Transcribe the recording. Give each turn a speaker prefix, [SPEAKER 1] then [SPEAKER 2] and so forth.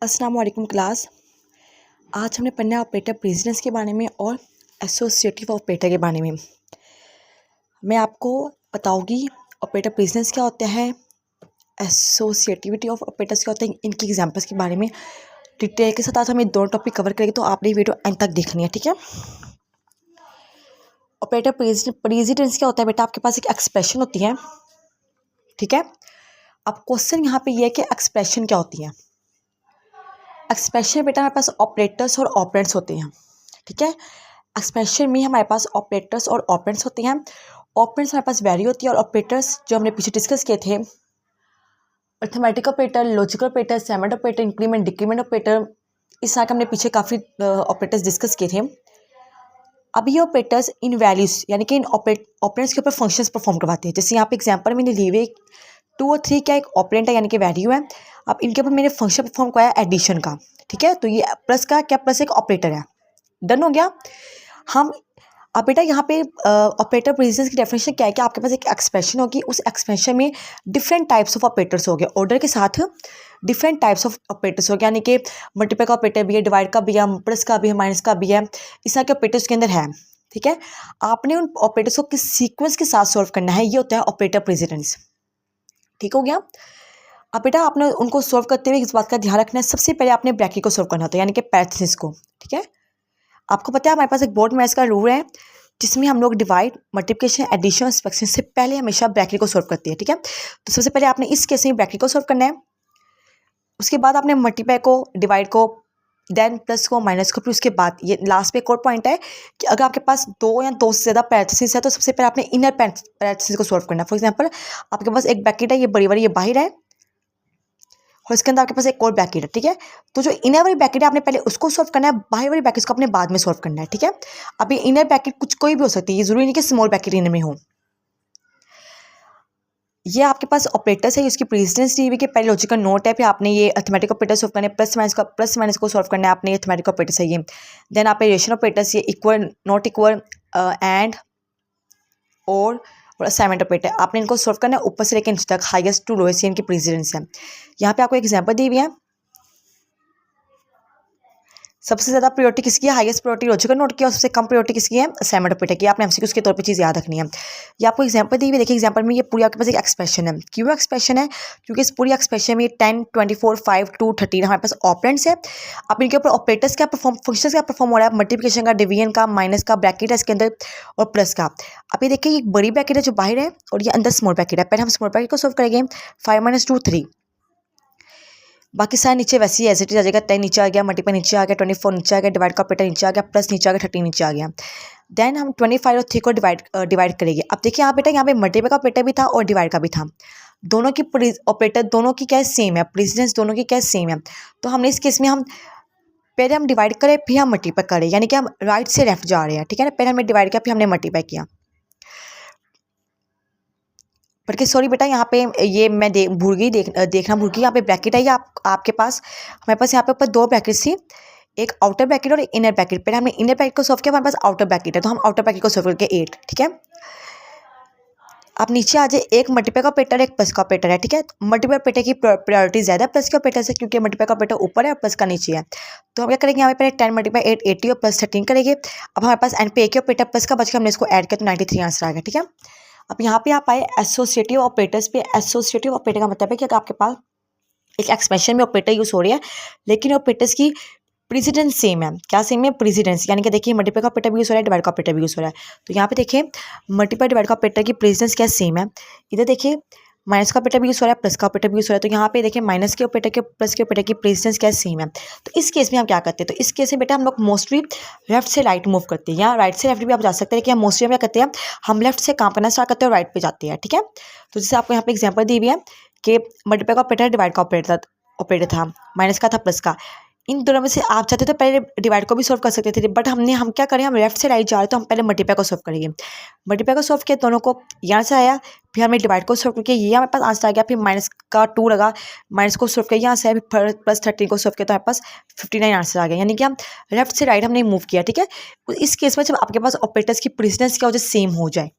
[SPEAKER 1] अस्सलाम वालेकुम क्लास। आज हमने पढ़ना है ऑपरेटर प्रेसिडेंस के बारे में और एसोसिएटिव ऑपरेटर के बारे में। मैं आपको बताऊंगी ऑपरेटर प्रेसिडेंस क्या होता है, एसोसिएटिविटी ऑफ ऑपरेटर्स क्या होता है, इनकी एग्जांपल्स के बारे में डिटेल के साथ आज हम ये दोनों टॉपिक कवर करेंगे, तो आपने वीडियो एंड तक देखनी है, ठीक है। ऑपरेटर प्रेसिडेंस क्या होता है बेटा, आपके पास एक एक्सप्रेशन होती है, ठीक है। अब क्वेश्चन यहाँ पे ये है कि एक्सप्रेशन क्या होती है। एक्सप्रेशन बेटा हमारे पास ऑपरेटर्स और ऑपरेंड्स होते हैं, ठीक है। एक्सप्रेशन में हमारे पास ऑपरेटर्स और ऑपरेंड्स होते हैं। ऑपरेंड्स हमारे पास वैल्यू होती है और ऑपरेटर्स जो हमने पीछे डिस्कस किए थे, arithmetic operator, logical operator, assignment operator, increment decrement operator, इस तरह के हमने पीछे काफ़ी ऑपरेटर्स डिस्कस किए थे। अब ये ऑपरेटर्स इन वैल्यूज यानी कि इन ऑपरेंड्स के ऊपर फंक्शंस परफॉर्म करवाते हैं। जैसे यहाँ पे एग्जांपल मैंने लिए हुए 2 और 3 क्या एक ऑपरेंट है यानी कि वैल्यू है। अब इनके ऊपर मैंने फंक्शन परफॉर्म कराया एडिशन का, ठीक है। तो ये प्लस का क्या, प्लस एक ऑपरेटर है, डन हो गया। हम अब बेटा यहाँ पे ऑपरेटर प्रेसिडेंस की डेफिनेशन क्या है कि आपके पास एक एक्सप्रेशन होगी, उस एक्सप्रेशन में डिफरेंट टाइप्स ऑफ ऑपरेटर्स हो गए, ऑर्डर के साथ डिफरेंट टाइप्स ऑफ ऑपरेटर्स हो गए, यानी कि मल्टीप्लाई का ऑपरेटर भी है, डिवाइड का भी है, प्लस का भी है, माइनस का भी है, इस तरह के ऑपरेटर्स के अंदर है, ठीक है। आपने उन ऑपरेटर्स को किस सीक्वेंस के साथ सॉल्व करना है, ये होता है ऑपरेटर प्रेसिडेंस, ठीक हो गया। अब बेटा आपने उनको सॉल्व करते हुए इस बात का ध्यान रखना है, सबसे पहले आपने ब्रैकेट को सॉल्व करना होता है यानी कि पैरेंथेसिस को, ठीक है। आपको पता है हमारे पास एक बोर्ड मैथ्स का रूल है जिसमें हम लोग डिवाइड, मल्टीप्लिकेशन, एडिशन, सब्ट्रैक्शन से पहले हमेशा ब्रैकेट को सॉल्व करते हैं, ठीक है। तो सबसे पहले आपने इस केस में ब्रैकेट को सॉल्व करना है, उसके बाद आपने मल्टीप्लाई को, डिवाइड को, देन प्लस को, माइनस को, फिर उसके बाद ये लास्ट पे एक और पॉइंट है कि अगर आपके पास 2 या 2 से ज़्यादा पैरेंथेसिस है तो सबसे पहले आपने इनर पैरेंथेसिस को सॉल्व करना है। फॉर एग्जांपल आपके पास एक ब्रैकेट है, ये बड़ी वाली, ये बाहर है, और इसके अंदर आपके पास एक और ब्रैकेट है, ठीक है। तो जो इनर वाली ब्रैकेट है आपने पहले उसको सॉल्व करना है, बाहर वाली ब्रैकेट को आपने बाद में सॉल्व करना है, ठीक है। अब ये इनर ब्रैकेट कुछ कोई भी हो सकती है, ये जरूरी नहीं कि स्मॉल ब्रैकेट इनर में हो। ये आपके पास ऑपरेटर्स है, इसकी प्रेसिडेंस दी हुई कि पहले लॉजिकल नोट है, फिर आपने ये अर्थमेटिक ऑपरेटर सॉल्व करना है, प्लस माइनस को सॉल्व करना है आपने, अर्थमेटिक ऑपरेटर्स है ये। देन आप रेशनल ऑपरेटर्स, ये इक्वल, नॉट इक्वल, एंड, और असाइनमेंट ऑपरेटर, आपने इनको सॉल्व करना है ऊपर से लेकर नीचे तक, हाईएस्ट टू लोएस्ट, इनकी प्रेसिडेंस है। यहाँ पे आपको एग्जांपल दी हुई है, सबसे ज़्यादा प्रायोरिटी किसकी है, हाईएस्ट प्रायोरिटी लॉजिकल नोट की, और सबसे कम प्रायोरिटी किसकी है, असाइनमेंट ऑपरेटर की। आपने एमसीक्यूज के तौर पे चीज़ याद रखनी है। ये आपको एग्जांपल दी हुई है, देखिए एग्जांपल में ये पूरी आपके पास एक एक्सप्रेशन है। क्यों एक्सप्रेशन है, क्योंकि इस पूरी एक्सप्रेशन में 10, 24, 5, 2, 13 हमारे पास ऑपरेंड्स है। अब इनके ऊपर ऑपरेटर्स क्या परफॉर्म, फंक्शंस क्या परफॉर्म हो रहा है, मल्टीप्लिकेशन का, डिवीजन का, माइनस का, ब्रैकेट है इसके अंदर, और प्लस का। अब ये देखिए एक बड़ी ब्रैकेट है जो बाहर है और ये अंदर स्मॉल ब्रैकेट है। पहले हम स्मॉल ब्रैकेट को सॉल्व करेंगे, 5 - 2 3, बाकी सारे नीचे वैसे ही एज इट इज आ जाएगा। 10 नीचे आ गया, मल्टीप्लाई नीचे आ गया, 24 नीचे आ गया, डिवाइड का ऑपरेटर नीचे आ गया, प्लस नीचे आ गया, 13 नीचे आ गया। देन हम 25 और 3 को डिवाइड करेंगे। अब देखिए यहाँ बेटा, यहाँ पे मल्टीप्लाई का ऑपरेटर भी था और डिवाइड का भी था, दोनों की ऑपरेटर दोनों की क्या सेम है, प्रेसिडेंस दोनों की क्या सेम है। तो हमने इस केस में हम पहले हम डिवाइड करें फिर हम मल्टीप्लाई करें, यानी कि हम राइट से लेफ्ट जा रहे हैं, ठीक है ना। पहले हमने डिवाइड किया फिर हमने मल्टीप्लाई किया, बल्कि सॉरी बेटा यहाँ पे ये मैं देखना भूल गई। यहाँ पे ब्रैकेट है, ये आपके पास, हमारे पास यहाँ पे ऊपर 2 ब्रैकेट्स थी, एक आउटर ब्रैकेट और एक इनर ब्रैकेट। पहले हमने इनर ब्रैकेट को सॉल्व किया, हमारे पास आउटर ब्रैकेट है, तो हम आउटर ब्रैकेट को सॉल्व करके 8, ठीक है। अब नीचे आ जाए, एक मल्टीप्लाई का ऑपरेटर, एक प्लस का ऑपरेटर है, ठीक है। मल्टीप्लाई ऑपरेटर की प्रायोरिटी ज़्यादा है प्लस के ऑपरेटर से, क्योंकि मल्टीप्लाई का ऑपरेटर ऊपर है और प्लस का नीचे है। तो हम क्या करेंगे, यहाँ पे पहले 10 × 8 80 और प्लस 13 करेंगे। अब हमारे पास एंड पे एक ही ऑपरेटर प्लस का बच के हमने इसको ऐड किया तो 93 आंसर आ गया, ठीक है। अब यहाँ पे आप आए एसोसिएटिव ऑपरेटर्स पे। एसोसिएटिव ऑपरेटर का मतलब है कि अगर आपके पास एक एक्सप्रेशन में ऑपरेटर यूज हो रही है लेकिन ऑपरेटर्स की प्रेसिडेंस सेम है, क्या सेम है, प्रेसिडेंस, यानी कि देखिए मल्टीप्लाई का ऑपरेटर भी यूज हो रहा है, डिवाइड का ऑपरेटर भी यूज हो रहा है। तो यहाँ पे देखिए मल्टीप्लाई डिवाइड का ऑपरेटर की प्रेसिडेंस क्या सेम है। इधर देखिए माइनस का ऑपरेटर भी यूज हो रहा है, प्लस का ऑपरेटर भी यूज हो रहा है। तो यहाँ पे देखिए माइनस के ऑपरेटर के प्लस के ऑपरेटर की प्रेसिडेंस क्या सेम है। तो इस केस में हम क्या करते हैं, तो इस केस में बेटा हम लोग मोस्टली लेफ्ट से राइट मूव करते हैं, या राइट से लेफ्ट भी आप जा सकते हैं, लेकिन हम मोस्टली हम क्या करते हैं, हम लेफ्ट से काम करना स्टार्ट करते हैं और राइट पे जाते हैं, ठीक है। तो जैसे आपको यहाँ पे एग्जाम्पल दी हुई है कि मल्टीप्लाई का ऑपरेटर डिवाइड का ऑपरेटर था, माइनस का था, प्लस का। इन दोनों में से आप चाहते तो पहले डिवाइड को भी सॉल्व कर सकते थे, बट हम क्या करें, हम लेफ्ट से राइट जा रहे हैं तो हम पहले मल्टीप्लाई को सॉल्व करेंगे। मल्टीप्लाई को सॉल्व किया, दोनों को यहाँ से आया, फिर हमने डिवाइड को सॉल्व करके ये हमारे पास आंसर आ गया, फिर माइनस का 2 लगा, माइनस को सॉल्व किया यहाँ से, फिर प्लस 13 को सॉल्व किया तो हमारे पास 59 आंसर आ गया, यानी कि हम लेफ्ट से राइट हमने मूव किया, ठीक है। इस केस में जब आपके पास ऑपरेटर्स की प्रेसिडेंस क्या हो जाए, सेम हो जाए,